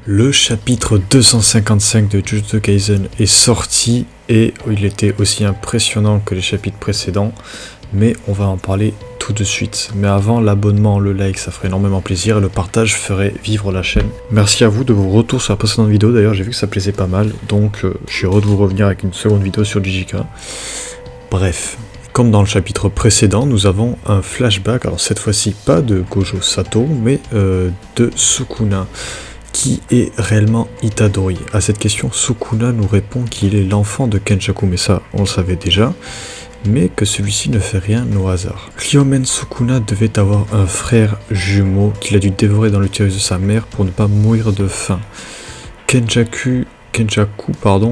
Le chapitre 255 de Jujutsu Kaisen est sorti et il était aussi impressionnant que les chapitres précédents, mais on va en parler tout de suite. Mais avant, l'abonnement, le like, ça ferait énormément plaisir et le partage ferait vivre la chaîne. Merci à vous de vos retours sur la précédente vidéo, d'ailleurs j'ai vu que ça plaisait pas mal, donc je suis heureux de vous revenir avec une seconde vidéo sur JJK. Bref. Comme dans le chapitre précédent, nous avons un flashback, alors cette fois-ci pas de Gojo Sato, mais de Sukuna. Qui est réellement Itadori? À cette question, Sukuna nous répond qu'il est l'enfant de Kenjaku, mais ça, on le savait déjà, mais que celui-ci ne fait rien au hasard. Ryomen Sukuna devait avoir un frère jumeau qu'il a dû dévorer dans l'utérus de sa mère pour ne pas mourir de faim. Kenjaku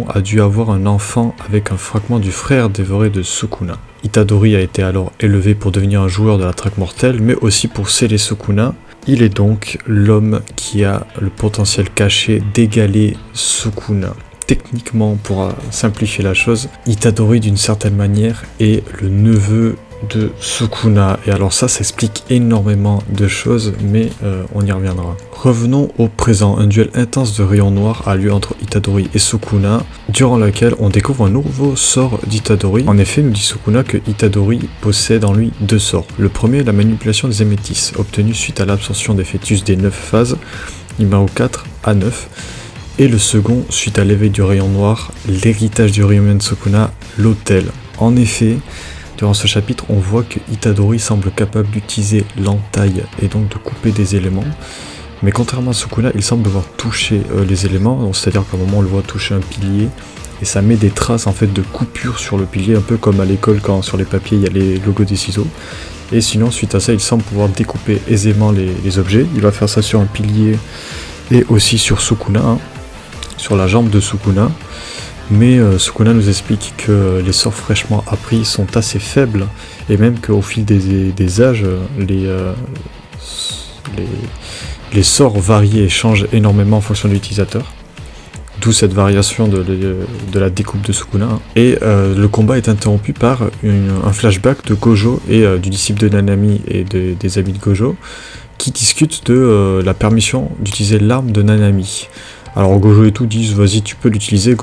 a dû avoir un enfant avec un fragment du frère dévoré de Sukuna. Itadori a été alors élevé pour devenir un joueur de la traque mortelle, mais aussi pour sceller Sukuna. Il est donc l'homme qui a le potentiel caché d'égaler Sukuna. Techniquement, pour simplifier la chose, Itadori d'une certaine manière est le neveu de Sukuna. Et alors ça explique énormément de choses, mais on y reviendra. Revenons au présent. Un duel intense de rayons noirs a lieu entre Itadori et Sukuna, durant lequel on découvre un nouveau sort d'Itadori. En effet, nous dit Sukuna que Itadori possède en lui deux sorts. Le premier est la manipulation des émétis, obtenue suite à l'absorption des fœtus des 9 phases, numéro 4 à 9. Et le second, suite à l'éveil du rayon noir, l'héritage du Ryomen Sukuna, l'autel. En effet, durant ce chapitre, on voit que Itadori semble capable d'utiliser l'entaille et donc de couper des éléments. Mais contrairement à Sukuna, il semble devoir toucher les éléments, c'est-à-dire qu'à un moment on le voit toucher un pilier, et ça met des traces en fait de coupure sur le pilier, un peu comme à l'école quand sur les papiers il y a les logos des ciseaux. Et sinon, suite à ça, il semble pouvoir découper aisément les objets. Il va faire ça sur un pilier et aussi sur Sukuna, sur la jambe de Sukuna. Mais Sukuna nous explique que les sorts fraîchement appris sont assez faibles, et même qu'au fil des âges, les sorts varient et changent énormément en fonction de l'utilisateur. D'où cette variation de la découpe de Sukuna. Et le combat est interrompu par un flashback de Gojo et du disciple de Nanami et des amis de Gojo, qui discutent de la permission d'utiliser l'arme de Nanami. Alors Gojo et tout disent vas-y tu peux l'utiliser,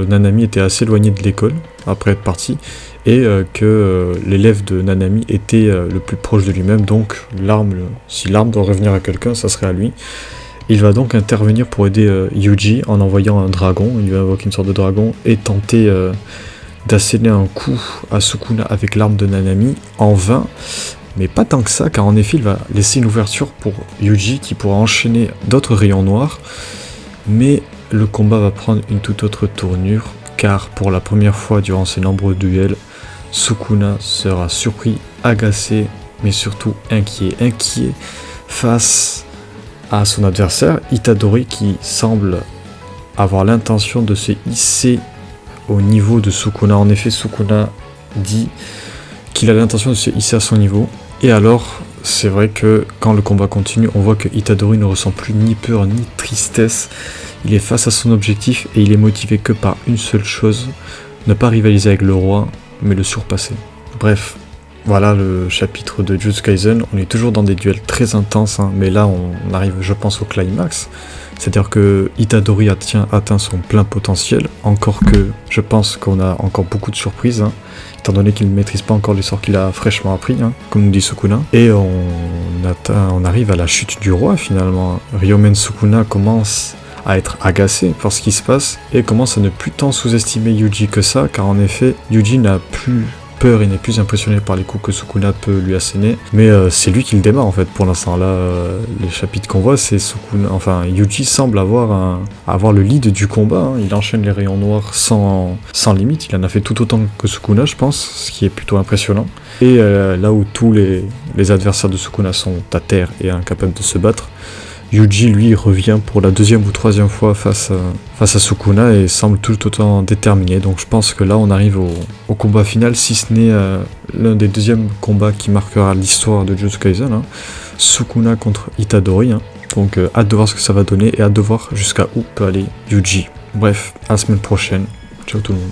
Nanami était assez éloigné de l'école après être parti, et que l'élève de Nanami était le plus proche de lui-même, donc si l'arme doit revenir à quelqu'un, ça serait à lui. Il va donc intervenir pour aider Yuji en envoyant un dragon, il va invoquer une sorte de dragon et tenter d'asséner un coup à Sukuna avec l'arme de Nanami, en vain. Mais pas tant que ça, car en effet il va laisser une ouverture pour Yuji qui pourra enchaîner d'autres rayons noirs. Mais le combat va prendre une toute autre tournure, car pour la première fois durant ces nombreux duels, Sukuna sera surpris, agacé, mais surtout inquiet face à son adversaire, Itadori, qui semble avoir l'intention de se hisser au niveau de Sukuna. En effet, Sukuna dit qu'il a l'intention de se hisser à son niveau, et alors c'est vrai que quand le combat continue, on voit que Itadori ne ressent plus ni peur ni tristesse. Il est face à son objectif et il est motivé que par une seule chose, ne pas rivaliser avec le roi, mais le surpasser. Bref, voilà le chapitre de Jujutsu Kaisen. On est toujours dans des duels très intenses, mais là on arrive, je pense, au climax. C'est-à-dire que Itadori atteint son plein potentiel, encore que je pense qu'on a encore beaucoup de surprises, étant donné qu'il ne maîtrise pas encore les sorts qu'il a fraîchement appris, comme nous dit Sukuna. Et on arrive à la chute du roi finalement. Ryomen Sukuna commence à être agacé par ce qui se passe et commence à ne plus tant sous-estimer Yuji que ça, car en effet Yuji n'a plus peur et n'est plus impressionné par les coups que Sukuna peut lui asséner, mais c'est lui qui le démarre en fait pour l'instant. Là les chapitres qu'on voit, c'est Sukuna, enfin Yuji semble avoir le lead du combat, il enchaîne les rayons noirs sans limite, il en a fait tout autant que Sukuna je pense, ce qui est plutôt impressionnant. Et là où tous les adversaires de Sukuna sont à terre et incapables de se battre, Yuji lui revient pour la deuxième ou troisième fois face à Sukuna et semble tout autant déterminé. Donc je pense que là on arrive au combat final, si ce n'est l'un des deuxièmes combats qui marquera l'histoire de Jujutsu Kaisen, Sukuna contre Itadori. Donc hâte de voir ce que ça va donner et hâte de voir jusqu'à où peut aller Yuji. Bref, à la semaine prochaine. Ciao tout le monde.